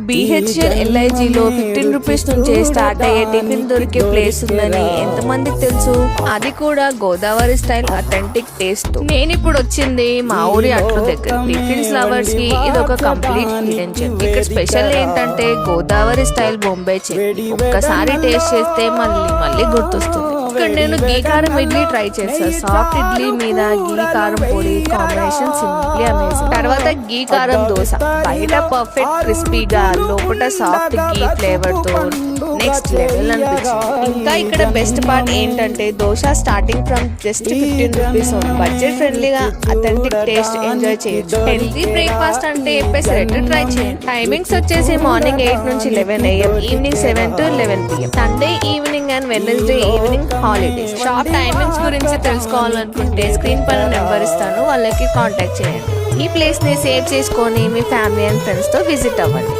BHLLIGలో 15 rupees నుంచి start అయ్యే tiffin దొరికే ప్లేస్ ఉందని ఎంతమందికి తెలుసు? అది కూడా గోదావరి స్టైల్ అథెంటిక్ టేస్ట్. నేను ఇప్పుడు వచ్చింది మా ఊరి అట్లు దగ్గర. టిఫిన్స్ లవర్స్ కి ఇది ఒక కంప్లీట్ హిడెన్ జెమ్. ఇక్కడ స్పెషల్ ఏంటంటే గోదావరి స్టైల్ బొంబాయి చట్నీ. ఒక్కసారి టేస్ట్ చేస్తే మళ్ళీ గుర్తొస్తుంది. ఇక్కడ నేను గీ కారం ఇడ్లీ ట్రై చేశాను. సాఫ్ట్ ఇడ్లీ మీద గీ కారం పొడి కాంబినేషన్ సింప్లీ అమేజింగ్. తర్వాత గీ కారం దోశ, బయట పర్ఫెక్ట్ క్రిస్పీగా, లోపల సాఫ్ట్ గీ ఫ్లేవర్ తో నెక్స్ట్ లెవెల్ అనిపించింది. ఇంకా ఇక్కడ బెస్ట్ పార్ట్ ఏంటంటే dosa starting from just 15 rupees. Budget ఫ్రెండ్లీగా అథెంటిక్ టేస్ట్ ఎంజాయ్ చేయొచ్చు. హెల్తీ బ్రేక్ఫాస్ట్ అంటే పెసరెట్టు ట్రై చేయండి. టైమింగ్స్ వచ్చేసి మార్నింగ్ 8 నుంచి 11 AM, evening 7 to 11 PM. Sunday evening and Wednesday evening holidays. Shop timings గురించి తెలుసుకోవాలనుకుంటే స్క్రీన్ పైన నెంబర్ ఇస్తాను, వాళ్ళకి కాంటాక్ట్ చేయండి. ఈ ప్లేస్ ని సేవ్ చేసుకొని మీ ఫ్యామిలీ అండ్ ఫ్రెండ్స్ తో విజిట్ అవ్వండి.